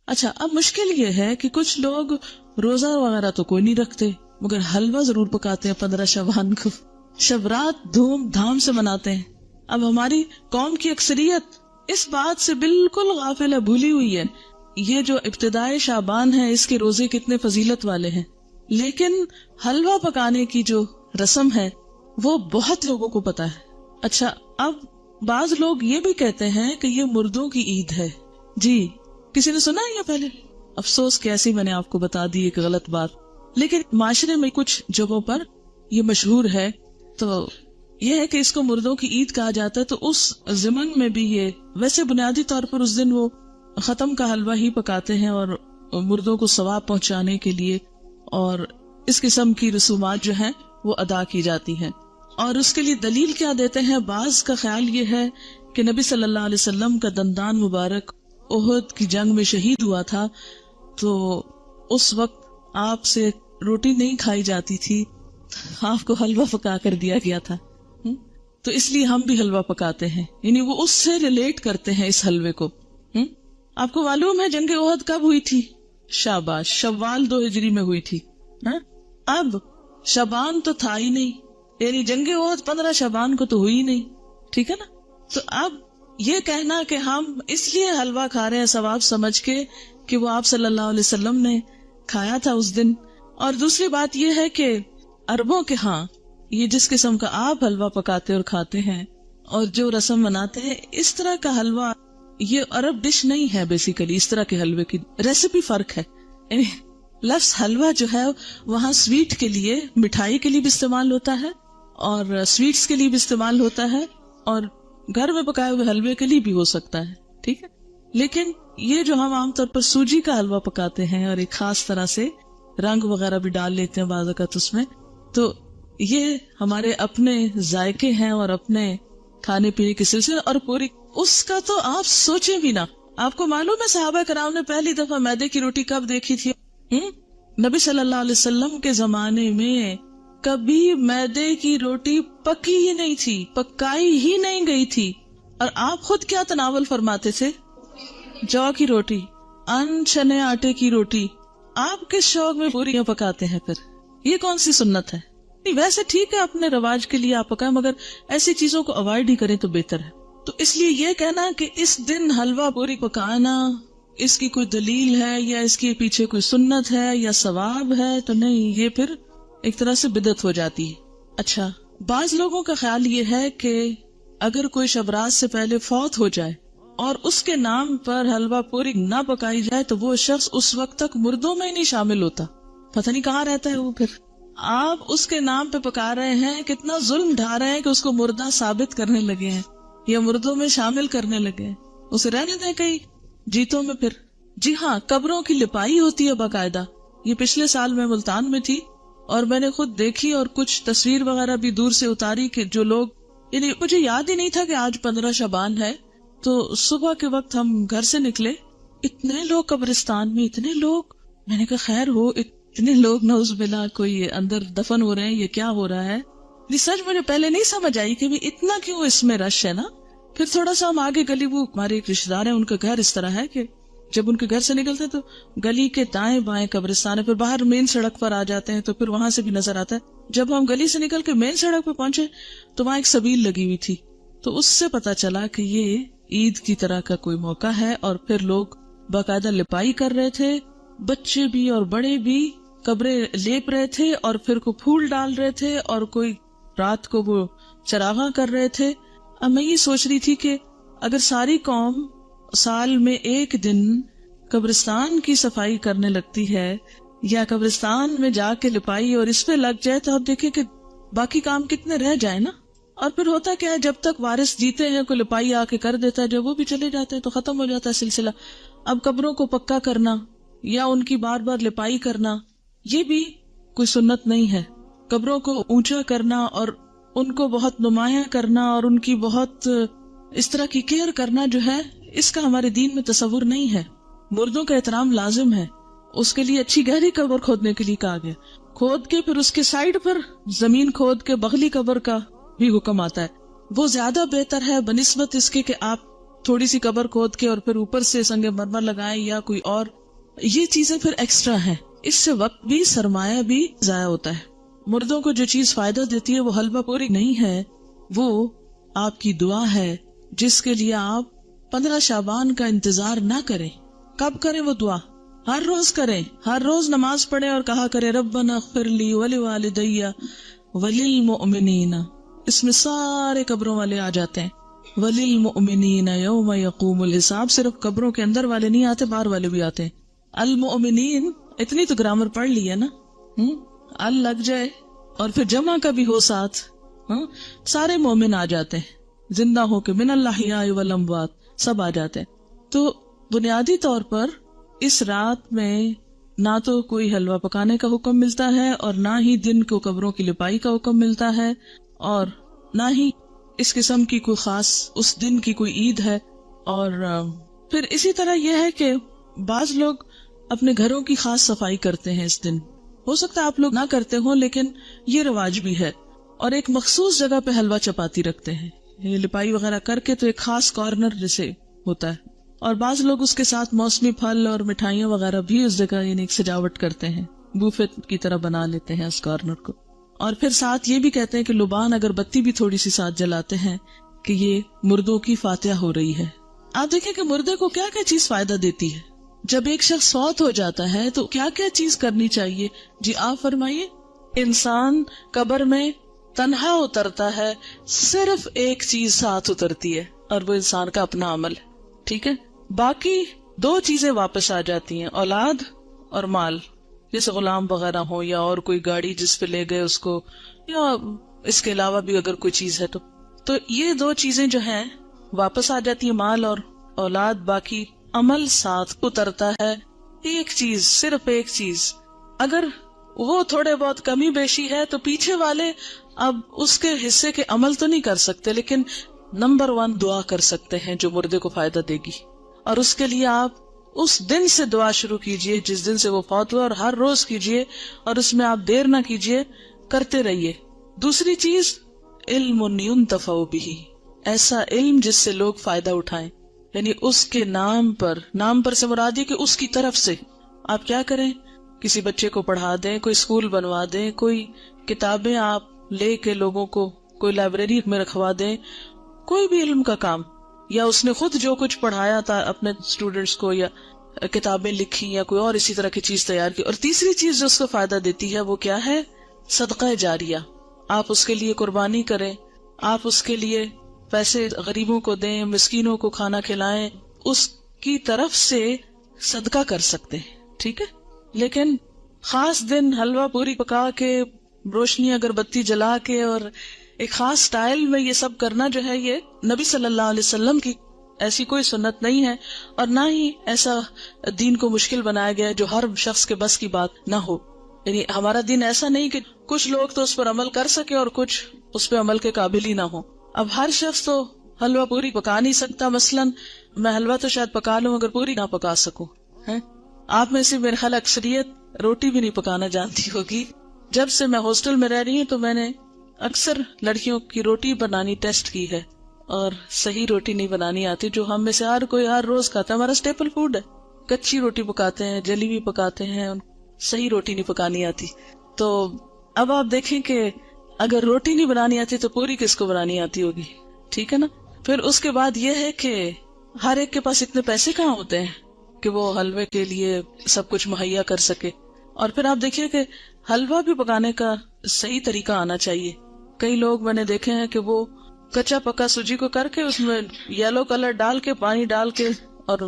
اچھا، اب مشکل یہ ہے کہ کچھ لوگ روزہ وغیرہ تو کوئی نہیں رکھتے مگر حلوہ ضرور پکاتے ہیں 15 شعبان کو، شب رات دھوم دھام سے مناتے ہیں۔ اب ہماری قوم کی اکثریت اس بات سے بالکل غافل ہے، بھولی ہوئی ہے یہ جو ابتدائے شعبان ہے اس کے روزے کتنے فضیلت والے ہیں، لیکن حلوہ پکانے کی جو رسم ہے وہ بہت لوگوں کو پتا ہے۔ اچھا، اب بعض لوگ یہ بھی کہتے ہیں کہ یہ مردوں کی عید ہے۔ جی، کسی نے سنا ہے یہ پہلے؟ افسوس کہ ایسی میں نے آپ کو بتا دی ایک غلط بات، لیکن معاشرے میں کچھ جگہوں پر یہ مشہور ہے، تو یہ ہے کہ اس کو مردوں کی عید کہا جاتا ہے۔ تو اس ضمن میں بھی یہ ویسے بنیادی طور پر اس دن وہ ختم کا حلوہ ہی پکاتے ہیں اور مردوں کو ثواب پہنچانے کے لیے، اور اس قسم کی رسومات جو ہیں وہ ادا کی جاتی ہیں۔ اور اس کے لیے دلیل کیا دیتے ہیں؟ بعض کا خیال یہ ہے کہ نبی صلی اللہ علیہ وسلم کا دندان مبارک احد کی جنگ میں شہید ہوا تھا، تو اس وقت آپ سے روٹی نہیں کھائی جاتی تھی، آپ کو حلوہ پکا کر دیا گیا تھا، تو اس لیے ہم بھی حلوہ پکاتے ہیں، یعنی وہ اس سے ریلیٹ کرتے ہیں اس حلوے کو۔ آپ کو معلوم ہے جنگ احد کب ہوئی تھی؟ شاباش، شوال 2 ہجری میں ہوئی تھی۔ اب شعبان تو تھا ہی نہیں، یعنی جنگ احد 15 شعبان کو تو ہوئی نہیں، ٹھیک ہے نا؟ تو اب یہ کہنا کہ ہم اس لیے حلوہ کھا رہے ہیں ثواب سمجھ کے کہ وہ آپ صلی اللہ علیہ وسلم نے کھایا تھا اس دن، اور دوسری بات یہ ہے کہ عربوں کے ہاں یہ جس قسم کا آپ حلوہ پکاتے اور کھاتے ہیں اور جو رسم مناتے ہیں، اس طرح کا حلوہ یہ عرب ڈش نہیں ہے۔ بیسیکلی اس طرح کے حلوے کی ریسیپی فرق ہے، یعنی لفظ حلوہ جو ہے وہاں سویٹ کے لیے، مٹھائی کے لیے بھی استعمال ہوتا ہے اور سویٹس کے لیے بھی استعمال ہوتا ہے، اور گھر میں پکائے ہوئے حلوے کے لیے بھی ہو سکتا ہے، ٹھیک ہے؟ لیکن یہ جو ہم عام طور پر سوجی کا حلوہ پکاتے ہیں اور ایک خاص طرح سے رنگ وغیرہ بھی ڈال لیتے ہیں بعض اوقات اس میں، تو یہ ہمارے اپنے ذائقے ہیں اور اپنے کھانے پینے کے سلسلے، اور پوری اس کا تو آپ سوچیں بھی نہ۔ آپ کو معلوم ہے صحابہ کرام نے پہلی دفعہ میدے کی روٹی کب دیکھی تھی؟ نبی صلی اللہ علیہ وسلم کے زمانے میں کبھی میدے کی روٹی پکی ہی نہیں تھی، پکائی ہی نہیں گئی تھی، اور آپ خود کیا تناول فرماتے تھے؟ جو کی روٹی، ان چنے آٹے کی روٹی۔ آپ کس شوق میں پوریاں پکاتے ہیں پھر؟ یہ کون سی سنت ہے؟ ویسے ٹھیک ہے اپنے رواج کے لیے آپ پکائیں، مگر ایسی چیزوں کو اوائڈ ہی کریں تو بہتر ہے۔ تو اس لیے یہ کہنا کہ اس دن حلوہ پوری پکانا اس کی کوئی دلیل ہے یا اس کے پیچھے کوئی سنت ہے یا ثواب ہے، تو نہیں، یہ پھر ایک طرح سے بدعت ہو جاتی ہے۔ اچھا، بعض لوگوں کا خیال یہ ہے کہ اگر کوئی شب رات سے پہلے فوت ہو جائے اور اس کے نام پر حلوہ پوری نہ پکائی جائے تو وہ شخص اس وقت تک مردوں میں ہی نہیں شامل ہوتا، پتہ نہیں کہاں رہتا ہے وہ پھر۔ آپ اس کے نام پہ پکا رہے ہیں، کتنا ظلم ڈھا رہے ہیں کہ اس کو مردہ ثابت کرنے لگے ہیں یا مردوں میں شامل کرنے لگے ہیں۔ اسے رہنے دیں کہیں جیتوں میں پھر۔ جی ہاں، قبروں کی لپائی ہوتی ہے باقاعدہ، یہ پچھلے سال میں ملتان میں تھی اور میں نے خود دیکھی اور کچھ تصویر وغیرہ بھی دور سے اتاری کہ جو لوگ، یعنی مجھے یاد ہی نہیں تھا کہ آج 15 شعبان ہے، تو صبح کے وقت ہم گھر سے نکلے، اتنے لوگ قبرستان میں، اتنے لوگ، میں نے کہا خیر ہو، اتنے لوگ نعوذ باللہ کوئی اندر دفن ہو رہے ہیں، یہ کیا ہو رہا ہے؟ یہ سچ مجھے پہلے نہیں سمجھ آئی کہ اتنا کیوں اس میں رش ہے نا۔ پھر تھوڑا سا ہم آگے گلی، وہ ہمارے ایک رشتے دار ہیں، ان کا گھر اس طرح ہے کہ جب ان کے گھر سے نکلتے تو گلی کے دائیں بائیں قبرستان ہے، پھر باہر مین سڑک پر آ جاتے ہیں تو پھر وہاں سے بھی نظر آتا ہے۔ جب ہم گلی سے نکل کے مین سڑک پہ پہنچے تو وہاں ایک سبیل لگی ہوئی تھی، تو اس سے پتا چلا کہ یہ عید کی طرح کا کوئی موقع ہے، اور پھر لوگ باقاعدہ لپائی کر رہے تھے، بچے بھی اور بڑے بھی قبریں لیپ رہے تھے، اور پھر کو پھول ڈال رہے تھے، اور کوئی رات کو وہ چراغاں کر رہے تھے۔ اب میں یہ سوچ رہی تھی کہ اگر ساری قوم سال میں ایک دن قبرستان کی صفائی کرنے لگتی ہے یا قبرستان میں جا کے لپائی اور اس پہ لگ جائے، تو آپ دیکھیں کہ باقی کام کتنے رہ جائیں نا۔ اور پھر ہوتا کیا ہے، جب تک وارث جیتے ہیں کوئی لپائی آ کے کر دیتا ہے، جب وہ بھی چلے جاتے ہیں تو ختم ہو جاتا ہے سلسلہ۔ اب قبروں کو پکا کرنا یا ان کی بار بار لپائی کرنا، یہ بھی کوئی سنت نہیں ہے۔ قبروں کو اونچا کرنا اور ان کو بہت نمایاں کرنا اور ان کی بہت اس طرح کی کیئر کرنا جو ہے، اس کا ہمارے دین میں تصور نہیں ہے۔ مردوں کا احترام لازم ہے، اس کے لیے اچھی گہری قبر کھودنے کے لیے کہا گیا، کھود کے پھر اس کے سائڈ پر زمین کھود کے بغلی قبر کا بھی حکم آتا ہے۔ وہ زیادہ بہتر ہے بنسبت اس کے کہ آپ تھوڑی سی قبر کھود کے اور پھر اوپر سے سنگ مرمر لگائیں یا کوئی اور، یہ چیزیں پھر ایکسٹرا ہیں. اس سے وقت بھی سرمایہ بھی ضائع ہوتا ہے. مردوں کو جو چیز فائدہ دیتی ہے وہ حلوہ پوری نہیں ہے، وہ آپ کی دعا ہے، جس کے لیے آپ 15 شعبان کا انتظار نہ کریں. کب کریں وہ دعا؟ ہر روز کریں. ہر روز نماز پڑھیں اور کہا کریں ربنا اغفر لی ولوالدی وللمؤمنین. اس میں سارے قبروں والے آ جاتے ہیں. وللمؤمنین یوم یقوم الحساب. صرف قبروں کے اندر والے نہیں آتے، باہر والے بھی آتے ہیں. المؤمنین، اتنی تو گرامر پڑھ لی ہے نا. ال لگ جائے اور پھر جمع کا بھی ہو ساتھ، سارے مومن آ جاتے ہیں، زندہ ہو کے من الاحیاء والاموات سب آ جاتے ہیں. تو بنیادی طور پر اس رات میں نہ تو کوئی حلوہ پکانے کا حکم ملتا ہے اور نہ ہی دن کو قبروں کی لپائی کا حکم ملتا ہے، اور نہ ہی اس قسم کی کوئی خاص اس دن کی کوئی عید ہے. اور پھر اسی طرح یہ ہے کہ بعض لوگ اپنے گھروں کی خاص صفائی کرتے ہیں اس دن. ہو سکتا ہے آپ لوگ نہ کرتے ہوں، لیکن یہ رواج بھی ہے. اور ایک مخصوص جگہ پہ حلوہ چپاتی رکھتے ہیں، یہ لپائی وغیرہ کر کے، تو ایک خاص کارنر جیسے ہوتا ہے. اور بعض لوگ اس کے ساتھ موسمی پھل اور مٹھائیاں وغیرہ بھی اس جگہ یعنی ایک سجاوٹ کرتے ہیں، بوفے کی طرح بنا لیتے ہیں اس کارنر کو. اور پھر ساتھ یہ بھی کہتے ہیں کہ لبان اگر بتی بھی تھوڑی سی ساتھ جلاتے ہیں کہ یہ مردوں کی فاتحہ ہو رہی ہے. آپ دیکھیں کہ مردے کو کیا کیا چیز فائدہ دیتی ہے. جب ایک شخص فوت ہو جاتا ہے تو کیا کیا چیز کرنی چاہیے؟ جی آپ فرمائیے. انسان قبر میں تنہا اترتا ہے، صرف ایک چیز ساتھ اترتی ہے اور وہ انسان کا اپنا عمل ہے. ٹھیک ہے، باقی 2 چیزیں واپس آ جاتی ہیں، اولاد اور مال. جیسے غلام وغیرہ ہو یا اور کوئی گاڑی جس پہ لے گئے اس کو، یا اس کے علاوہ بھی اگر کوئی چیز ہے تو یہ 2 چیزیں جو ہیں واپس آ جاتی ہیں، مال اور اولاد. باقی عمل ساتھ اترتا ہے. ایک چیز، صرف ایک چیز، اگر وہ تھوڑے بہت کمی بیشی ہے تو پیچھے والے اب اس کے حصے کے عمل تو نہیں کر سکتے، لیکن نمبر 1 دعا کر سکتے ہیں جو مردے کو فائدہ دے گی. اور اس کے لیے آپ اس دن سے دعا شروع کیجئے جس دن سے وہ فوت ہوا، اور ہر روز کیجئے، اور اس میں آپ دیر نہ کیجئے، کرتے رہیے. دوسری چیز، علم ينتفع به، ایسا علم جس سے لوگ فائدہ اٹھائیں، یعنی اس کے نام پر سے مراد ہے کہ اس کی طرف سے آپ کیا کریں، کسی بچے کو پڑھا دیں، کوئی اسکول بنوا دیں، کوئی کتابیں آپ لے کے لوگوں کو کوئی لائبریری میں رکھوا دیں، کوئی بھی علم کا کام، یا اس نے خود جو کچھ پڑھایا تھا اپنے اسٹوڈینٹس کو، یا کتابیں لکھی، یا کوئی اور اسی طرح کی چیز تیار کی. اور تیسری چیز جو اس کو فائدہ دیتی ہے وہ کیا ہے؟ صدقہ جاریہ. آپ اس کے لیے قربانی کریں، آپ اس کے لیے پیسے غریبوں کو دیں، مسکینوں کو کھانا کھلائیں، اس کی طرف سے صدقہ کر سکتے ہیں. ٹھیک ہے، لیکن خاص دن حلوہ پوری پکا کے، روشنی اگربتی جلا کے اور ایک خاص سٹائل میں یہ سب کرنا جو ہے، یہ نبی صلی اللہ علیہ وسلم کی ایسی کوئی سنت نہیں ہے، اور نہ ہی ایسا دین کو مشکل بنایا گیا ہے جو ہر شخص کے بس کی بات نہ ہو. یعنی ہمارا دین ایسا نہیں کہ کچھ لوگ تو اس پر عمل کر سکے اور کچھ اس پہ عمل کے قابل ہی نہ ہو. اب ہر شخص تو حلوہ پوری پکا نہیں سکتا. مثلاً میں حلوہ تو شاید پکا لوں اگر پوری نہ پکا سکوں. آپ میں سے میرے خیال اکثریت روٹی بھی نہیں پکانا جانتی ہوگی. جب سے میں ہاسٹل میں رہ رہی ہوں تو میں نے اکثر لڑکیوں کی روٹی بنانی ٹیسٹ کی ہے، اور صحیح روٹی نہیں بنانی آتی، جو ہم میں سے ہر کوئی ہر روز کھاتا ہے. ہمارا اسٹیپل فوڈ ہے. کچی روٹی پکاتے ہیں، جلی بھی پکاتے ہیں، صحیح روٹی نہیں پکانی آتی. تو اب آپ دیکھیں کہ اگر روٹی نہیں بنانی آتی تو پوری کس کو بنانی آتی ہوگی. ٹھیک ہے نا. پھر اس کے بعد یہ ہے کہ ہر ایک کے پاس اتنے پیسے کہاں ہوتے ہیں کہ وہ حلوے کے لیے سب کچھ مہیا کر سکے. اور پھر آپ دیکھیے کہ حلوہ بھی پکانے کا صحیح طریقہ آنا چاہیے. کئی لوگ میں نے دیکھے ہیں کہ وہ کچا پکا سوجی کو کر کے اس میں یلو کلر ڈال کے، پانی ڈال کے اور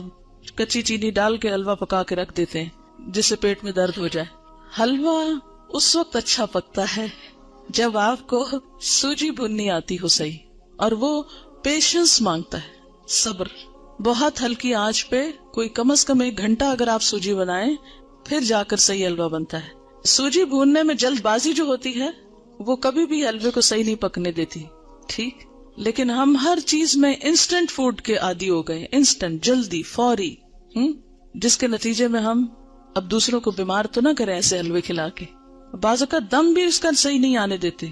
کچی چینی ڈال کے حلوہ پکا کے رکھ دیتے ہیں جس سے پیٹ میں درد ہو جائے. حلوہ اس وقت اچھا پکتا ہے جب آپ کو سوجی بھوننی آتی ہو صحیح، اور وہ پیشنس مانگتا ہے، صبر. بہت ہلکی آنچ پہ کوئی کم از کم 1 گھنٹہ اگر آپ سوجی بنائیں پھر جا کر صحیح حلوہ بنتا ہے. سوجی بھوننے میں جلد بازی جو ہوتی ہے وہ کبھی بھی حلوے کو صحیح نہیں پکنے دیتی. ٹھیک، لیکن ہم ہر چیز میں انسٹنٹ فوڈ کے عادی ہو گئے، انسٹنٹ، جلدی، فوری، جس کے نتیجے میں ہم اب دوسروں کو بیمار تو نہ کریں ایسے حلوے کھلا کے. بعض اوقات دم بھی اس کا صحیح نہیں آنے دیتے،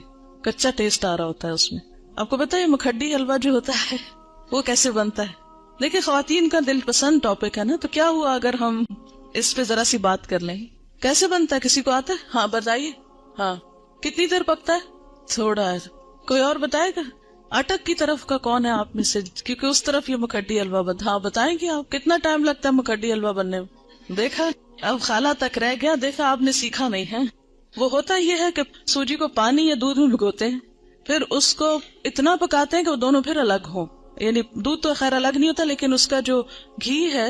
کچا ٹیسٹ آ رہا ہوتا ہے اس میں. آپ کو پتا ہے مکھڈی حلوہ جو ہوتا ہے وہ کیسے بنتا ہے؟ دیکھیں خواتین کا دل پسند ٹاپک ہے نا، تو کیا ہوا اگر ہم اس پہ ذرا سی بات کر لیں. کیسے بنتا ہے؟ کسی کو آتا ہے؟ ہاں بتائیے. ہاں کتنی دیر پکتا ہے؟ تھوڑا ہے. کوئی اور بتائے گا؟ اٹک کی طرف کا کون ہے آپ میں سے؟ کیونکہ اس طرف یہ مکھڈی حلوہ بنتا. ہاں بتائیں گے آپ کتنا ٹائم لگتا ہے مکھڈی حلوہ بننے میں؟ دیکھا، اب خالہ تک رہ گیا. دیکھا آپ نے سیکھا نہیں ہے. وہ ہوتا یہ ہے کہ سوجی کو پانی یا دودھ میں بھگوتے ہیں، پھر اس کو اتنا پکاتے ہیں کہ وہ دونوں پھر الگ ہوں. یعنی دودھ تو خیر الگ نہیں ہوتا، لیکن اس کا جو گھی ہے،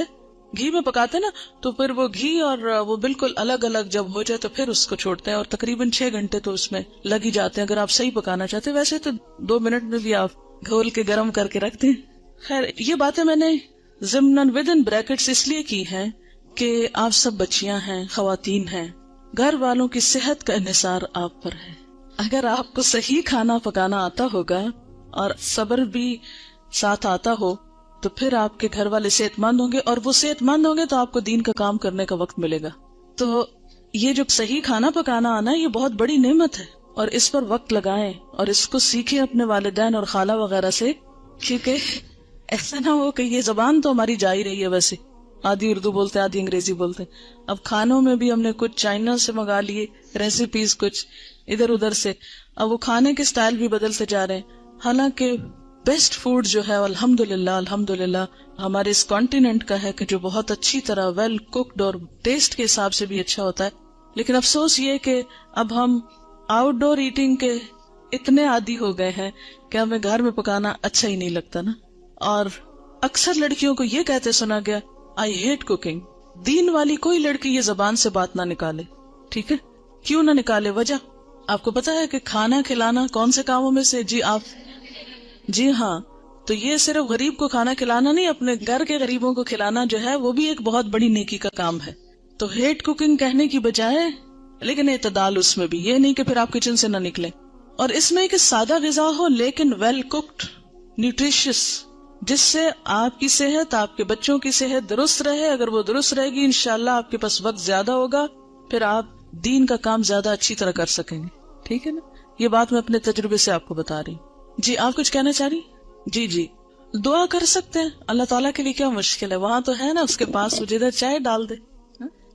گھی میں پکاتے نا، تو پھر وہ گھی اور وہ بالکل الگ الگ جب ہو جائے تو پھر اس کو چھوڑتے ہیں. اور تقریباً 6 گھنٹے تو اس میں لگ ہی جاتے ہیں اگر آپ صحیح پکانا چاہتے ہیں. ویسے تو 2 منٹ میں بھی آپ گھول کے گرم کر کے رکھتے ہیں. خیر یہ باتیں میں نے ضمناً ودن بریکٹس اس لیے کی ہیں کہ آپ سب بچیاں ہیں، خواتین ہیں، گھر والوں کی صحت کا انحصار آپ پر ہے. اگر آپ کو صحیح کھانا پکانا آتا ہوگا اور صبر بھی ساتھ آتا ہو تو پھر آپ کے گھر والے صحت مند ہوں گے، اور وہ صحت مند ہوں گے تو آپ کو دین کا کام کرنے کا وقت ملے گا. تو یہ جو صحیح کھانا پکانا آنا یہ بہت بڑی نعمت ہے، اور اس پر وقت لگائیں اور اس کو سیکھیں اپنے والدین اور خالہ وغیرہ سے، کیونکہ ایسا نہ ہو کہ یہ زبان تو ہماری جا ہی رہی ہے، ویسے آدھی اردو بولتے آدھی انگریزی بولتے. اب کھانوں میں بھی ہم نے کچھ چائنا سے منگا لیے ریسیپیز، کچھ ادھر ادھر سے. اب وہ کھانے کے سٹائل بھی بدلتے جا رہے ہیں. حالانکہ بیسٹ فوڈ جو ہے الحمدللہ ہمارے اس کانٹیننٹ کا ہے، کہ جو بہت اچھی طرح ویل کوکڈ اور ٹیسٹ کے حساب سے بھی اچھا ہوتا ہے. لیکن افسوس یہ کہ اب ہم آؤٹ ڈور ایٹنگ کے اتنے عادی ہو گئے ہیں کہ ہمیں گھر میں پکانا اچھا ہی نہیں لگتا نا. اور اکثر لڑکیوں کو یہ کہتے سنا گیا آئی ہیٹ کوکنگ. دین والی کوئی لڑکی یہ زبان سے بات نہ نکالے، ٹھیک ہے؟ کیوں نہ نکالے؟ وجہ آپ کو پتا ہے کہ کھانا کھلانا کون سے کاموں میں سے؟ جی ہاں، تو یہ صرف غریب کو کھانا کھلانا نہیں، اپنے گھر کے غریبوں کو کھلانا جو ہے وہ بھی ایک بہت بڑی نیکی کا کام ہے. تو ہیٹ کوکنگ کہنے کی بجائے، لیکن اعتدال اس میں بھی، یہ نہیں کہ پھر آپ کچن سے نہ نکلیں. اور اس میں کہ سادہ غذا ہو لیکن ویل کوکڈ، نیوٹریشس، جس سے آپ کی صحت، آپ کے بچوں کی صحت درست رہے. اگر وہ درست رہے گی انشاءاللہ آپ کے پاس وقت زیادہ ہوگا، پھر آپ دین کا کام زیادہ اچھی طرح کر سکیں گے. ٹھیک ہے نا؟ یہ بات میں اپنے تجربے سے آپ کو بتا رہی ہوں. جی آپ کچھ کہنا چاہ رہی؟ جی دعا کر سکتے ہیں. اللہ تعالیٰ کے لیے کیا مشکل ہے؟ وہاں تو ہے نا اس کے پاس، جدھر چاہے ڈال دے.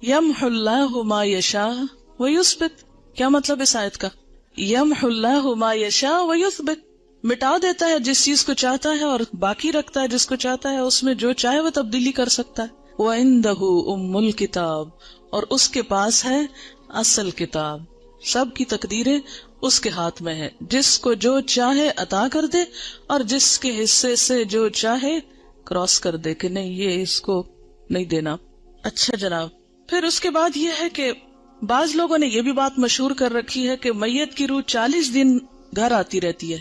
یمحو اللہ ما یشاء ویثبت. کیا مطلب اس آیت کا؟ یمحو اللہ ما یشاء ویثبت، مٹا دیتا ہے جس چیز کو چاہتا ہے اور باقی رکھتا ہے جس کو چاہتا ہے. اس میں جو چاہے وہ تبدیلی کر سکتا ہے. وَعِندَهُ أُمُّ الْكِتَابِ، اور اس کے پاس ہے اصل کتاب. سب کی تقدیریں اس کے ہاتھ میں ہے. جس کو جو چاہے عطا کر دے، اور جس کے حصے سے جو چاہے کراس کر دے کہ نہیں یہ اس کو نہیں دینا. اچھا جناب، پھر اس کے بعد یہ ہے کہ بعض لوگوں نے یہ بھی بات مشہور کر رکھی ہے کہ میت کی روح 40 دن گھر آتی رہتی ہے،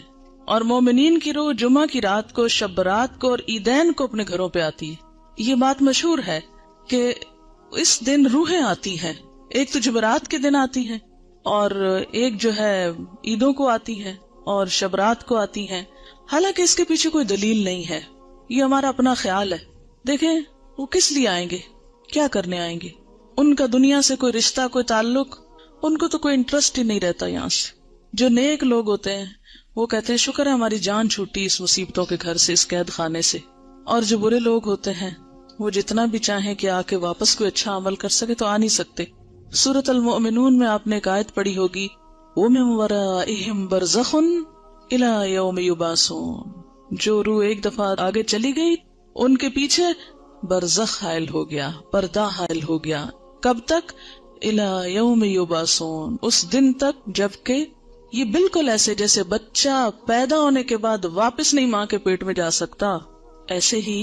اور مومنین کی روح جمعہ کی رات کو، شب برات کو اور عیدین کو اپنے گھروں پہ آتی ہے. یہ بات مشہور ہے کہ اس دن روحیں آتی ہیں. ایک تو جمعرات کے دن آتی ہیں، اور ایک جو ہے عیدوں کو آتی ہے اور شبرات کو آتی ہیں. حالانکہ اس کے پیچھے کوئی دلیل نہیں ہے، یہ ہمارا اپنا خیال ہے. دیکھیں وہ کس لیے آئیں گے، کیا کرنے آئیں گے؟ ان کا دنیا سے کوئی رشتہ، کوئی تعلق، ان کو تو کوئی انٹرسٹ ہی نہیں رہتا یہاں سے. جو نیک لوگ ہوتے ہیں وہ کہتے ہیں شکر ہے ہماری جان چھوٹی اس مصیبتوں کے گھر سے، اس قید خانے سے. اور جو برے لوگ ہوتے ہیں وہ جتنا بھی چاہیں کہ آ کے واپس کوئی اچھا عمل کر سکے تو آ نہیں سکتے. سورۃ المؤمنون میں آپ نے ایک آیت پڑھی ہوگی، وَمِن وَرَائِهِمْ بَرْزَخٌ إِلَى يَوْمِ يُبْعَثُونَ. جو روح ایک دفعہ آگے چلی گئی، ان کے پیچھے برزخ حائل ہو گیا، پردہ حائل ہو گیا. کب تک؟ إِلَى يَوْمِ يُبْعَثُونَ، اس دن تک جبکہ یہ بالکل ایسے جیسے بچہ پیدا ہونے کے بعد واپس نہیں ماں کے پیٹ میں جا سکتا، ایسے ہی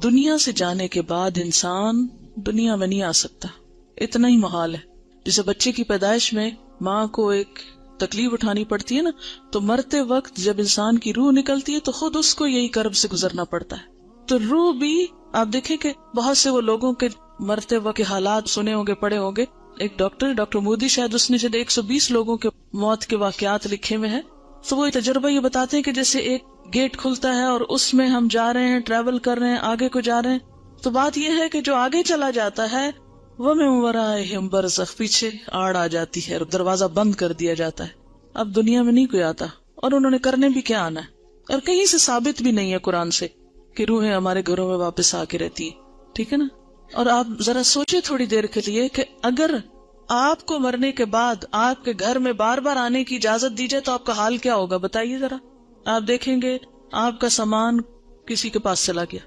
دنیا سے جانے کے بعد انسان دنیا میں نہیں آ سکتا. اتنا ہی محال ہے. جیسے بچے کی پیدائش میں ماں کو ایک تکلیف اٹھانی پڑتی ہے نا، تو مرتے وقت جب انسان کی روح نکلتی ہے تو خود اس کو یہی کرب سے گزرنا پڑتا ہے. تو روح بھی آپ دیکھیں کہ بہت سے وہ لوگوں کے مرتے وقت کے حالات سنے ہوں گے، پڑھے ہوں گے. ایک ڈاکٹر مودی شاید، اس نے جب 120 لوگوں کے موت کے واقعات لکھے ہوئے ہیں، تو وہ تجربہ یہ بتاتے ہیں کہ جیسے ایک گیٹ کھلتا ہے اور اس میں ہم جا رہے ہیں، ٹریول کر رہے ہیں، آگے کو جا رہے ہیں. تو بات یہ ہے کہ جو آگے چلا جاتا ہے وَمِن وَرَائِهِمْ بَرْزَخٌ، پیچھے آڑ آ جاتی ہے اور دروازہ بند کر دیا جاتا ہے. اب دنیا میں نہیں کوئی آتا، اور انہوں نے کرنے بھی کیا آنا ہے، اور کہیں سے ثابت بھی نہیں ہے قرآن سے کہ روحیں ہمارے گھروں میں واپس آ کے رہتی ہے. ٹھیک ہے نا. اور آپ ذرا سوچے تھوڑی دیر کے لیے کہ اگر آپ کو مرنے کے بعد آپ کے گھر میں بار بار آنے کی اجازت دی جائے تو آپ کا حال کیا ہوگا؟ بتائیے ذرا. آپ دیکھیں گے آپ کا سامان کسی کے پاس چلا گیا،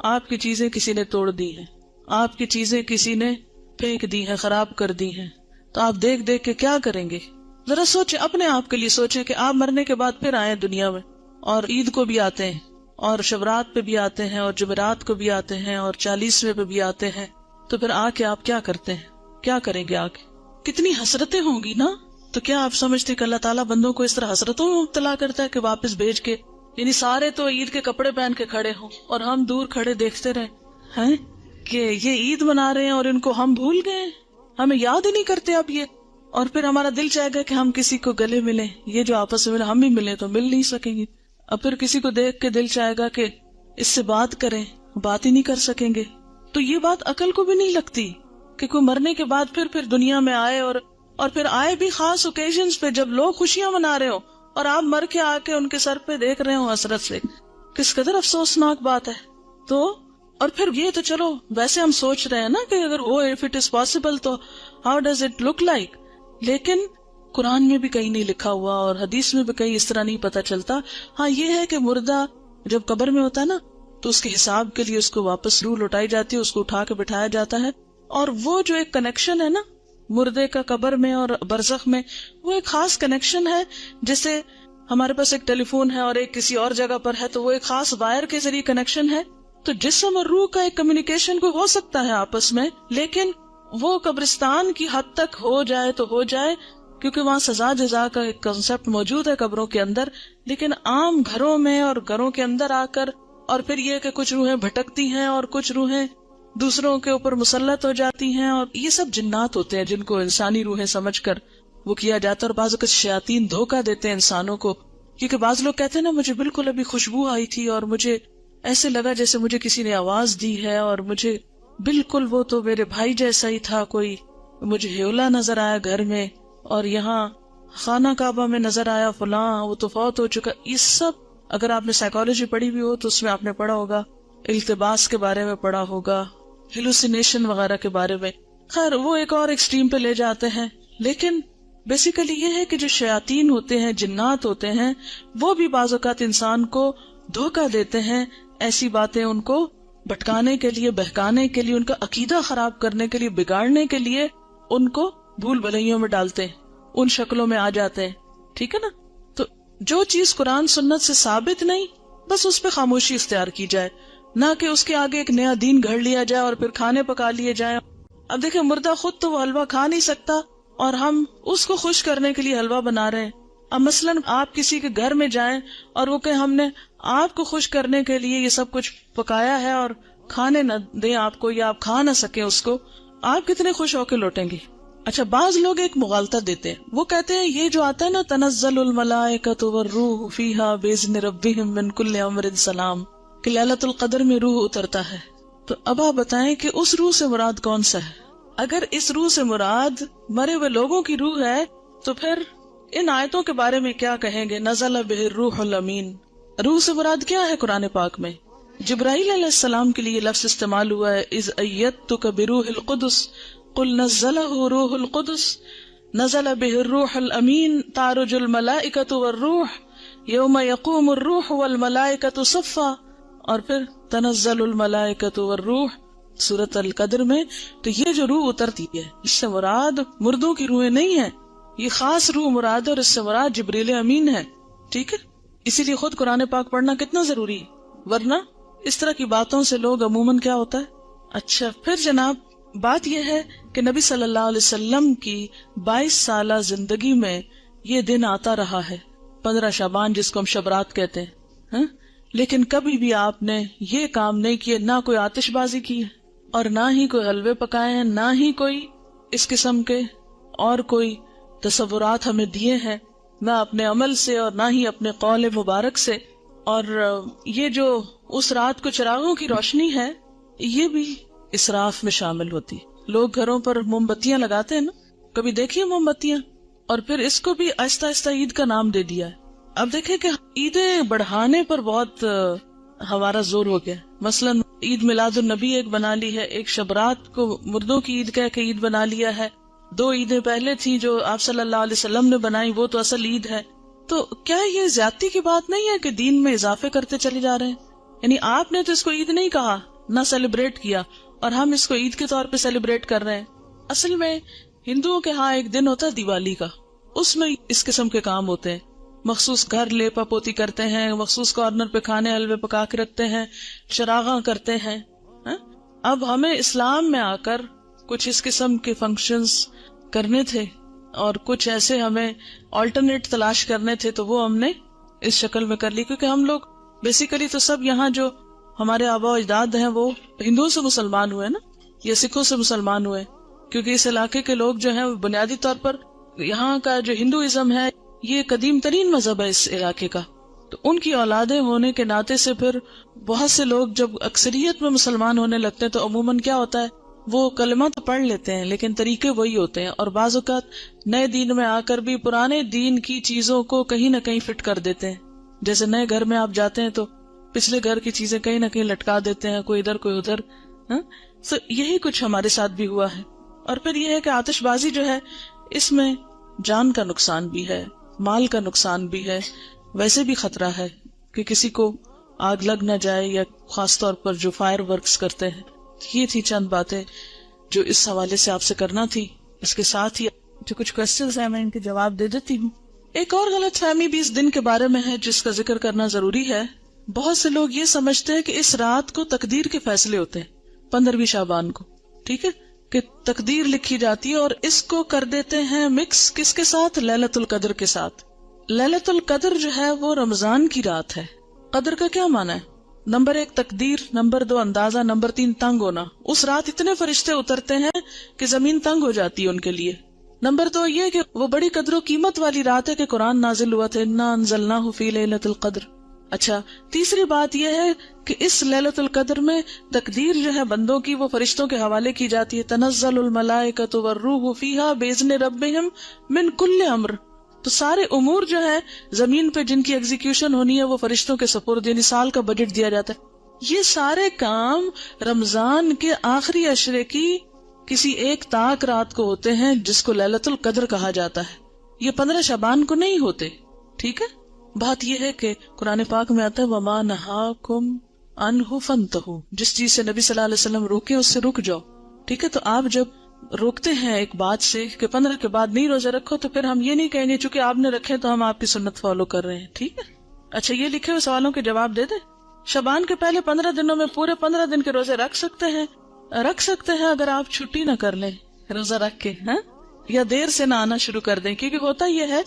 آپ کی چیزیں کسی نے توڑ دی ہیں، آپ کی چیزیں کسی نے پھینک دی ہیں، خراب کر دی ہیں، تو آپ دیکھ دیکھ کے کیا کریں گے؟ ذرا سوچیں، اپنے آپ کے لیے سوچیں کہ آپ مرنے کے بعد پھر آئیں دنیا میں، اور عید کو بھی آتے ہیں، اور شبرات پہ بھی آتے ہیں، اور جمعرات کو بھی آتے ہیں، اور 40ویں پہ بھی آتے ہیں. تو پھر آ کے آپ کیا کرتے ہیں؟ کیا کریں گے آ کے؟ کتنی حسرتیں ہوں گی نا. تو کیا آپ سمجھتے کہ اللہ تعالیٰ بندوں کو اس طرح حسرتوں میں مبتلا کرتا ہے کہ واپس بھیج کے، یعنی سارے تو عید کے کپڑے پہن کے کھڑے ہوں اور ہم دور کھڑے دیکھتے رہے ہیں کہ یہ عید منا رہے ہیں اور ان کو ہم بھول گئے، ہمیں یاد ہی نہیں کرتے اب یہ. اور پھر ہمارا دل چاہے گا کہ ہم کسی کو گلے ملیں، یہ جو آپس میں ہم بھی ملیں تو مل نہیں سکیں گے. اب پھر کسی کو دیکھ کے دل چاہے گا کہ اس سے بات کریں، بات ہی نہیں کر سکیں گے. تو یہ بات عقل کو بھی نہیں لگتی کہ کوئی مرنے کے بعد پھر دنیا میں آئے، اور پھر آئے بھی خاص اوکیزنز پہ جب لوگ خوشیاں منا رہے ہو اور آپ مر کے آ کے ان کے سر پہ دیکھ رہے ہو حسرت سے. کس قدر افسوسناک بات ہے. تو اور پھر یہ تو چلو ویسے ہم سوچ رہے ہیں نا کہ اگر وہ if it is possible تو how does it look like، لیکن قرآن میں بھی کہیں نہیں لکھا ہوا اور حدیث میں بھی کہیں اس طرح نہیں پتا چلتا. ہاں یہ ہے کہ مردہ جب قبر میں ہوتا ہے نا تو اس کے حساب کے لیے اس کو واپس روح لوٹائی جاتی ہے، اس کو اٹھا کے بٹھایا جاتا ہے. اور وہ جو ایک کنیکشن ہے نا مردے کا قبر میں اور برزخ میں، وہ ایک خاص کنیکشن ہے. جیسے ہمارے پاس ایک ٹیلی فون ہے اور ایک کسی اور جگہ پر ہے تو وہ ایک خاص وائر کے ذریعے کنیکشن ہے. تو جسم اور روح کا ایک کمیونیکیشن کو ہو سکتا ہے آپس میں، لیکن وہ قبرستان کی حد تک ہو جائے تو ہو جائے، کیونکہ وہاں سزا جزا کا ایک کنسپٹ موجود ہے قبروں کے اندر. لیکن عام گھروں میں اور گھروں کے اندر آ کر، اور پھر یہ کہ کچھ روحیں بھٹکتی ہیں اور کچھ روحیں دوسروں کے اوپر مسلط ہو جاتی ہیں، اور یہ سب جنات ہوتے ہیں جن کو انسانی روحیں سمجھ کر وہ کیا جاتا ہے. اور بعض اوقات شیاطین دھوکہ دیتے ہیں انسانوں کو، کیونکہ بعض لوگ کہتے ہیں نا مجھے بالکل ابھی خوشبو آئی تھی اور مجھے ایسے لگا جیسے مجھے کسی نے آواز دی ہے، اور مجھے بالکل وہ تو میرے بھائی جیسا ہی تھا، کوئی مجھے ہیولا نظر آیا گھر میں، اور یہاں خانہ کعبہ میں نظر آیا فلاں، وہ تو فوت ہو چکا. یہ سب اگر آپ نے سائیکالوجی پڑھی بھی ہو تو اس میں آپ نے پڑھا ہوگا، التباس کے بارے میں پڑھا ہوگا، ہیلوسینیشن وغیرہ کے بارے میں. خیر وہ ایک اور ایکسٹریم پہ لے جاتے ہیں. لیکن بیسیکلی یہ ہے کہ جو شیاطین ہوتے ہیں، جنات ہوتے ہیں، وہ بھی بعض اوقات انسان کو دھوکہ دیتے ہیں، ایسی باتیں ان کو بھٹکانے کے لیے، بہکانے کے لیے، ان کا عقیدہ خراب کرنے کے لیے، بگاڑنے کے لیے ان کو بھول بھلائیوں میں ڈالتے ہیں، ان شکلوں میں آ جاتے ہیں. ٹھیک ہے نا. تو جو چیز قرآن سنت سے ثابت نہیں، بس اس پہ خاموشی اختیار کی جائے، نہ کہ اس کے آگے ایک نیا دین گھڑ لیا جائے اور پھر کھانے پکا لیے جائیں. اب دیکھیں مردہ خود تو وہ حلوہ کھا نہیں سکتا اور ہم اس کو خوش کرنے کے لیے حلوہ بنا رہے ہیں. اب مثلاً آپ کسی کے گھر میں جائیں اور وہ کہیں ہم نے آپ کو خوش کرنے کے لیے یہ سب کچھ پکایا ہے اور کھانے نہ دیں آپ کو، یا آپ کھا نہ سکیں اس کو، آپ کتنے خوش ہو کے لوٹیں گے؟ اچھا بعض لوگ ایک مغالطہ دیتے ہیں، وہ کہتے ہیں یہ جو آتا ہے نا تنزل الملائکۃ والروح فیہا باذن ربہم من کل امر سلام، کہ لیلۃ القدر میں روح اترتا ہے. تو اب آپ بتائیں کہ اس روح سے مراد کون سا ہے؟ اگر اس روح سے مراد مرے ہوئے لوگوں کی روح ہے تو پھر ان آیتوں کے بارے میں کیا کہیں گے؟ نزل بہ الروح الامین، روح سے مراد کیا ہے قرآن پاک میں؟ جبرائیل علیہ السلام کے لیے لفظ استعمال ہوا ہے، اذ ایدتک بروح القدس قل نزلہ روح القدس نزل بہ الروح الامین تعرج الملائکۃ والروح یوم یقوم الروح والملائکۃ صفا، اور پھر تنزل الملائکۃ والروح سورۃ القدر میں. تو یہ جو روح اترتی ہے اس سے مراد مردوں کی روحیں نہیں ہیں، یہ خاص روح مراد ہے، اور اس سے مراد جبریل امین ہے. ٹھیک ہے. اسی لیے خود قرآن پاک پڑھنا کتنا ضروری ہے، ورنہ اس طرح کی باتوں سے لوگ عموماً کیا ہوتا ہے. اچھا پھر جناب بات یہ ہے کہ نبی صلی اللہ علیہ وسلم کی 22 سالہ زندگی میں یہ دن آتا رہا ہے 15 شعبان، جس کو ہم شبرات کہتے ہیں. لیکن کبھی بھی آپ نے یہ کام نہیں کیے، نہ کوئی آتش بازی کی ہے اور نہ ہی کوئی حلوے پکائے ہیں، نہ ہی کوئی اس قسم کے اور کوئی تصورات ہمیں دیے ہیں، نہ اپنے عمل سے اور نہ ہی اپنے قول مبارک سے. اور یہ جو اس رات کو چراغوں کی روشنی ہے یہ بھی اسراف میں شامل ہوتی ہے. لوگ گھروں پر موم بتیاں لگاتے ہیں نا، کبھی دیکھیے موم بتیاں، اور پھر اس کو بھی آہستہ آہستہ عید کا نام دے دیا ہے. اب دیکھیں کہ عیدیں بڑھانے پر بہت ہمارا زور ہو گیا. مثلاً عید میلاد النبی ایک بنا لی ہے، ایک شبرات کو مردوں کی عید کہہ کے عید بنا لیا ہے. 2 عیدیں پہلے تھیں جو آپ صلی اللہ علیہ وسلم نے بنائی، وہ تو اصل عید ہے. تو کیا یہ زیادتی کی بات نہیں ہے کہ دین میں اضافے کرتے چلے جا رہے ہیں؟ یعنی آپ نے تو اس کو عید نہیں کہا، نہ سیلیبریٹ کیا، اور ہم اس کو عید کے طور پہ سیلیبریٹ کر رہے ہیں. اصل میں ہندوؤں کے ہاں ایک دن ہوتا ہے دیوالی کا، اس میں اس قسم کے کام ہوتے ہیں. مخصوص گھر لیپا پوتی کرتے ہیں، مخصوص کارنر پہ کھانے حلوے پکا کے رکھتے ہیں، چراغاں کرتے ہیں. اب ہمیں اسلام میں آ کر کچھ اس قسم کے فنکشنز کرنے تھے اور کچھ ایسے ہمیں آلٹرنیٹ تلاش کرنے تھے، تو وہ ہم نے اس شکل میں کر لی. کیونکہ ہم لوگ بیسیکلی تو سب یہاں جو ہمارے آبا و اجداد ہیں وہ ہندوؤں سے مسلمان ہوئے نا، یا سکھوں سے مسلمان ہوئے. کیونکہ اس علاقے کے لوگ جو ہیں بنیادی طور پر یہاں کا جو ہندوازم ہے یہ قدیم ترین مذہب ہے اس علاقے کا، تو ان کی اولادیں ہونے کے ناطے سے پھر بہت سے لوگ جب اکثریت میں مسلمان ہونے لگتے ہیں تو عموماً کیا ہوتا ہے، وہ کلمہ تو پڑھ لیتے ہیں لیکن طریقے وہی ہوتے ہیں، اور بعض اوقات نئے دین میں آ کر بھی پرانے دین کی چیزوں کو کہیں نہ کہیں فٹ کر دیتے ہیں. جیسے نئے گھر میں آپ جاتے ہیں تو پچھلے گھر کی چیزیں کہیں نہ کہیں لٹکا دیتے ہیں، کوئی ادھر کوئی ادھر. تو یہی کچھ ہمارے ساتھ بھی ہوا ہے. اور پھر یہ ہے کہ آتش بازی جو ہے اس میں جان کا نقصان بھی ہے، مال کا نقصان بھی ہے، ویسے بھی خطرہ ہے کہ کسی کو آگ لگ نہ جائے، یا خاص طور پر جو فائر ورکس کرتے ہیں. یہ تھی چند باتیں جو اس حوالے سے آپ سے کرنا تھی. اس کے ساتھ ہی جو کچھ کوشچنز ہیں میں ان کے جواب دے دیتی ہوں. ایک اور غلط فہمی بھی اس دن کے بارے میں ہے جس کا ذکر کرنا ضروری ہے. بہت سے لوگ یہ سمجھتے ہیں کہ اس رات کو تقدیر کے فیصلے ہوتے ہیں، 15ویں شعبان کو، ٹھیک ہے، کہ تقدیر لکھی جاتی ہے، اور اس کو کر دیتے ہیں مکس کس کے ساتھ؟ لیلۃ القدر کے ساتھ. لیلۃ القدر جو ہے وہ رمضان کی رات ہے. قدر کا کیا معنی ہے؟ نمبر 1 تقدیر، نمبر 2 اندازہ، نمبر 3 تنگ ہونا. اس رات اتنے فرشتے اترتے ہیں کہ زمین تنگ ہو جاتی ہے ان کے لیے. نمبر 2 یہ کہ وہ بڑی قدر و قیمت والی رات ہے کہ قرآن نازل ہوا تھا، انا انزلناہ فی لیلۃ القدر. اچھا، تیسری بات یہ ہے کہ اس لیلۃ القدر میں تقدیر جو ہے بندوں کی وہ فرشتوں کے حوالے کی جاتی ہے. تنزل الملائکۃ والروح فیہا باذن ربہم من کل امر. تو سارے امور جو ہے زمین پہ جن کی ایگزیکیوشن ہونی ہے وہ فرشتوں کے سپرد، یعنی سال کا بجٹ دیا جاتا ہے. یہ سارے کام رمضان کے آخری عشرے کی کسی ایک طاق رات کو ہوتے ہیں جس کو لیلۃ القدر کہا جاتا ہے. یہ 15 شعبان کو نہیں ہوتے. ٹھیک ہے، بات یہ ہے کہ قرآن پاک میں آتا ہے وَمَا نَهَاكُمْ عَنْهُ فَانْتَهُوا. جس چیز سے نبی صلی اللہ علیہ وسلم روکے اس سے رک جاؤ. ٹھیک ہے، تو آپ جب روکتے ہیں ایک بات سے کہ 15 کے بعد نہیں روزے رکھو، تو پھر ہم یہ نہیں کہیں گے چونکہ آپ نے رکھے تو ہم آپ کی سنت فالو کر رہے ہیں. ٹھیک ہے، اچھا یہ لکھے ہوئے سوالوں کے جواب دے دیں. شعبان کے پہلے 15 دنوں میں پورے 15 دن کے روزے رکھ سکتے ہیں اگر آپ چھٹی نہ کر لیں روزہ رکھ کے، یا دیر سے نہ آنا شروع کر دیں. کیونکہ ہوتا یہ ہے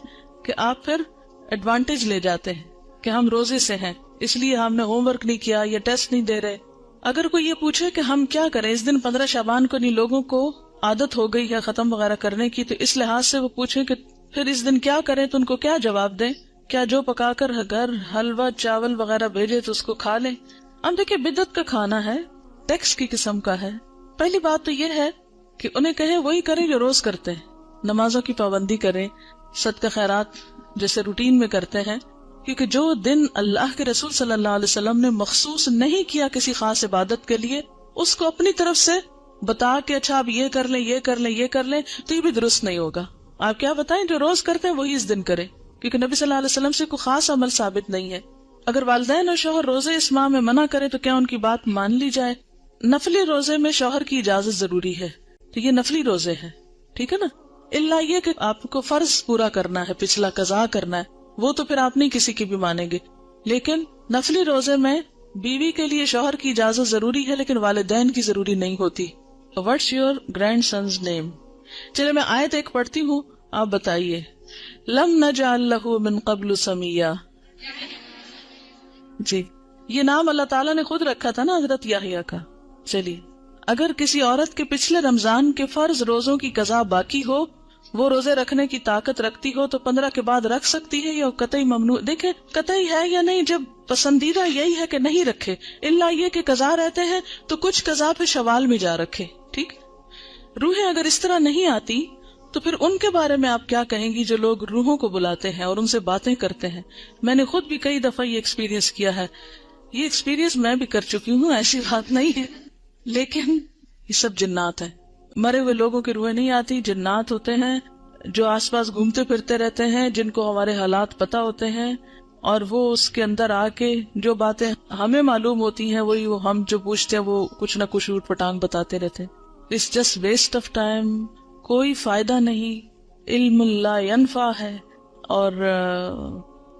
کہ آپ پھر ایڈوانٹیج لے جاتے ہیں کہ ہم روزے سے ہیں اس لیے ہم نے ہوم ورک نہیں کیا یا ٹیسٹ نہیں دے رہے. اگر کوئی یہ پوچھے کہ ہم کیا کریں اس دن 15 شعبان کو، نہیں لوگوں کو عادت ہو گئی ہے ختم وغیرہ کرنے کی، تو اس لحاظ سے وہ پوچھیں کہ پھر اس دن کیا کریں، تو ان کو کیا جواب دیں؟ کیا جو پکا کر گھر حلوہ چاول وغیرہ بھیجے تو اس کو کھا لیں؟ اب دیکھیں بدعت کا کھانا ہے، ٹیکس کی قسم کا ہے. پہلی بات تو یہ ہے کہ انہیں کہیں وہی کریں جو روز کرتے ہیں، نمازوں کی پابندی کریں، صدقہ خیرات جیسے روٹین میں کرتے ہیں. کیونکہ جو دن اللہ کے رسول صلی اللہ علیہ وسلم نے مخصوص نہیں کیا کسی خاص عبادت کے لیے، اس کو اپنی طرف سے بتا کہ اچھا آپ یہ کر لیں یہ کر لیں یہ کر لیں، تو یہ بھی درست نہیں ہوگا. آپ کیا بتائیں جو روز کرتے ہیں وہی اس دن کریں، کیونکہ نبی صلی اللہ علیہ وسلم سے کوئی خاص عمل ثابت نہیں ہے. اگر والدین اور شوہر روزے اس ماہ میں منع کرے تو کیا ان کی بات مان لی جائے؟ نفلی روزے میں شوہر کی اجازت ضروری ہے، تو یہ نفلی روزے ہیں، ٹھیک ہے نا. اللہ یہ کہ آپ کو فرض پورا کرنا ہے، پچھلا قضا کرنا ہے، وہ تو پھر آپ نہیں کسی کی بھی مانیں گے. لیکن نفلی روزے میں بیوی کے لیے شوہر کی اجازت ضروری ہے لیکن والدین کی ضروری نہیں ہوتی. What's your grandson's name؟ چلے میں آیت ایک پڑھتی ہوں، آپ بتائیے. لم نجعل له من قبل سمیا. جی یہ نام اللہ تعالیٰ نے خود رکھا تھا نا حضرت یحییٰ کا. چلیے اگر کسی عورت کے پچھلے رمضان کے فرض روزوں کی قضا باقی ہو، وہ روزے رکھنے کی طاقت رکھتی ہو، تو 15 کے بعد رکھ سکتی ہے یا قطعی ممنوع؟ دیکھیں قطعی ہے یا نہیں، جب پسندیدہ یہی ہے کہ نہیں رکھے، الا یہ کہ قضا رہتے ہیں تو کچھ قضا پھر شوال میں جا رکھے. ٹھیک، روحیں اگر اس طرح نہیں آتی تو پھر ان کے بارے میں آپ کیا کہیں گی جو لوگ روحوں کو بلاتے ہیں اور ان سے باتیں کرتے ہیں؟ میں نے خود بھی کئی دفعہ یہ ایکسپیرینس کیا ہے یہ ایکسپیرینس میں بھی کر چکی ہوں، ایسی بات نہیں ہے، لیکن یہ سب جنات ہیں. مرے ہوئے لوگوں کی روحیں نہیں آتی، جنات ہوتے ہیں جو آس پاس گھومتے پھرتے رہتے ہیں، جن کو ہمارے حالات پتہ ہوتے ہیں، اور وہ اس کے اندر آ کے جو باتیں ہمیں معلوم ہوتی ہیں وہی وہ ہم جو پوچھتے ہیں وہ کچھ نہ کچھ اوٹ پٹانگ بتاتے رہتے ہیں. It's just waste of time, کوئی فائدہ نہیں، علم لا ینفع ہے. اور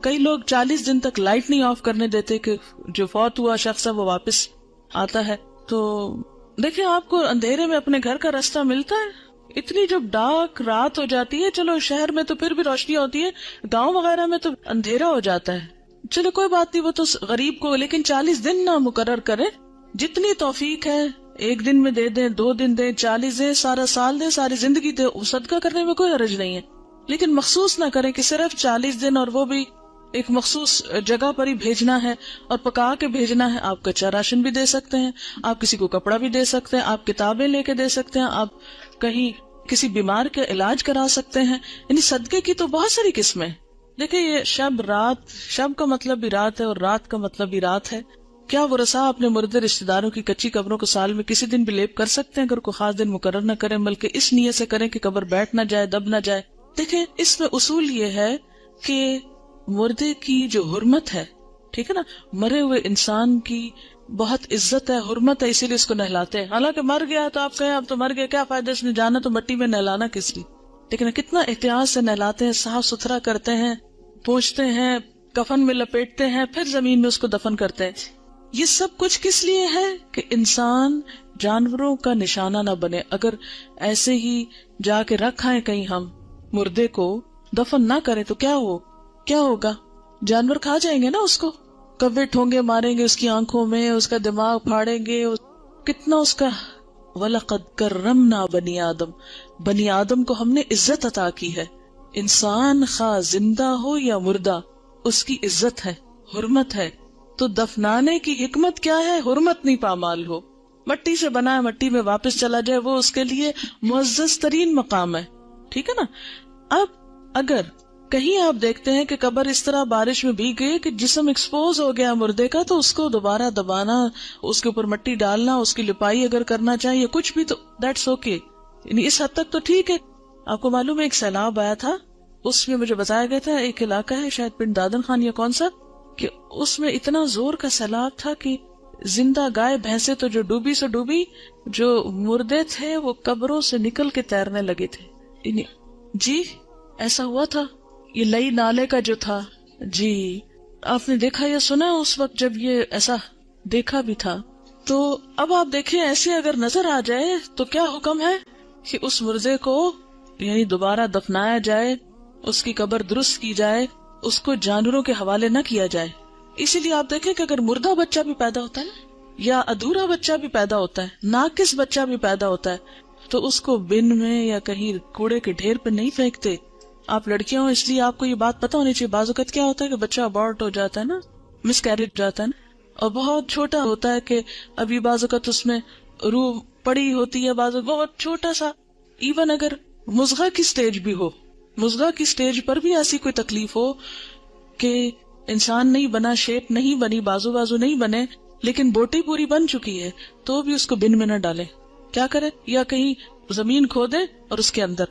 کئی لوگ 40 دن تک لائٹ نہیں آف کرنے دیتے کہ جو فوت ہوا شخص ہے وہ واپس آتا ہے. تو دیکھیں آپ کو اندھیرے میں اپنے گھر کا راستہ ملتا ہے؟ اتنی جب ڈارک رات ہو جاتی ہے، چلو شہر میں تو پھر بھی روشنی ہوتی ہے، گاؤں وغیرہ میں تو اندھیرا ہو جاتا ہے. چلو کوئی بات نہیں، وہ تو غریب کو، لیکن 40 دن نہ مقرر کریں. جتنی توفیق ہے 1 دن میں دے دیں، 2 دن دیں، 40 دیں، سارا سال دیں، ساری زندگی دیں، صدقہ کرنے میں کوئی حرج نہیں ہے. لیکن مخصوص نہ کریں کہ صرف 40 دن اور وہ بھی ایک مخصوص جگہ پر ہی بھیجنا ہے اور پکا کے بھیجنا ہے. آپ کچا راشن بھی دے سکتے ہیں، آپ کسی کو کپڑا بھی دے سکتے ہیں، آپ کتابیں لے کے دے سکتے ہیں، آپ کہیں کسی بیمار کا علاج کرا سکتے ہیں. یعنی صدقے کی تو بہت ساری قسمیں. دیکھیں یہ شب رات، شب کا مطلب بھی رات ہے اور رات کا مطلب بھی رات ہے. کیا ورثاء اپنے مردے رشتہ داروں کی کچی قبروں کو سال میں کسی دن بھی لیپ کر سکتے ہیں؟ اگر کوئی خاص دن مقرر نہ کریں بلکہ اس نیت سے کریں کہ قبر بیٹھ نہ جائے، دب نہ جائے. دیکھیں اس میں اصول یہ ہے کہ مردے کی جو حرمت ہے، ٹھیک ہے نا، مرے ہوئے انسان کی بہت عزت ہے، حرمت ہے، اسی لیے اس کو نہلاتے ہیں. حالانکہ مر گیا ہے تو آپ کہیں اب تو مر گیا، کیا فائدہ اس نے جانا تو مٹی میں نہلانا کس لیے. لیکن کتنا احتیاط سے نہلاتے ہیں، صاف ستھرا کرتے ہیں، پوچھتے ہیں، کفن میں لپیٹتے ہیں، پھر زمین میں اس کو دفن کرتے ہیں. یہ سب کچھ کس لیے ہے کہ انسان جانوروں کا نشانہ نہ بنے. اگر ایسے ہی جا کے رکھائیں کہیں ہم مردے کو، دفن نہ کریں تو کیا ہوگا؟ جانور کھا جائیں گے نا اس کو، کوے ٹھونگے ماریں گے اس کی آنکھوں میں، اس کا دماغ پھاڑیں گے، کتنا اس کا. وَلَقَدْ كَرَّمْنَا بَنِي آدم، بنی آدم کو ہم نے عزت عطا کی ہے. انسان خواہ زندہ ہو یا مردہ اس کی عزت ہے، حرمت ہے. تو دفنانے کی حکمت کیا ہے؟ حرمت نہیں پامال ہو. مٹی سے بنا ہے، مٹی میں واپس چلا جائے، وہ اس کے لیے معزز ترین مقام ہے. ٹھیک ہے نا. اب اگر کہیں آپ دیکھتے ہیں کہ قبر اس طرح بارش میں بھیگ گئی کہ جسم ایکسپوز ہو گیا مردے کا، تو اس کو دوبارہ دبانا، اس کے اوپر مٹی ڈالنا، اس کی لپائی اگر کرنا چاہیں یا کچھ بھی، تو دیٹس اوکے. یعنی اس حد تک تو ٹھیک ہے. آپ کو معلوم ہے ایک سیلاب آیا تھا، اس میں مجھے بتایا گیا تھا ایک علاقہ ہے شاید پنڈ دادن خان یا کون سا، کہ اس میں اتنا زور کا سیلاب تھا کہ زندہ گائے بھینسیں تو جو ڈوبی سے ڈوبی، جو مردے تھے وہ قبروں سے نکل کے تیرنے لگے تھے. جی ایسا ہوا تھا. یہ لئی نالے کا جو تھا، جی آپ نے دیکھا یا سنا اس وقت جب یہ ایسا دیکھا بھی تھا. تو اب آپ دیکھیں ایسے اگر نظر آ جائے تو کیا حکم ہے کہ اس مردے کو یعنی دوبارہ دفنایا جائے، اس کی قبر درست کی جائے، اس کو جانوروں کے حوالے نہ کیا جائے. اسی لیے آپ دیکھیں کہ اگر مردہ بچہ بھی پیدا ہوتا ہے یا ادھورا بچہ بھی پیدا ہوتا ہے، ناقص بچہ بھی پیدا ہوتا ہے، تو اس کو بن میں یا کہیں کوڑے کے ڈھیر پہ نہیں پھینکتے. آپ لڑکیاں ہوں اس لیے آپ کو یہ بات پتا ہونی چاہیے. بعض اوقات کیا ہوتا ہے کہ بچہ ابورٹ ہو جاتا ہے نا، مس کیریج جاتا ہے نا، اور بہت چھوٹا ہوتا ہے کہ ابھی بعض اوقات اس میں روح پڑی ہوتی ہے، بعض بہت چھوٹا سا. ایون اگر مضغہ کی سٹیج بھی ہو، مضغہ کی سٹیج پر بھی ایسی کوئی تکلیف ہو کہ انسان نہیں بنا، شیپ نہیں بنی، بازو نہیں بنے، لیکن بوٹی پوری بن چکی ہے، تو بھی اس کو بن میں نہ ڈالیں. کیا کرے؟ یا کہیں زمین کھودے اور اس کے اندر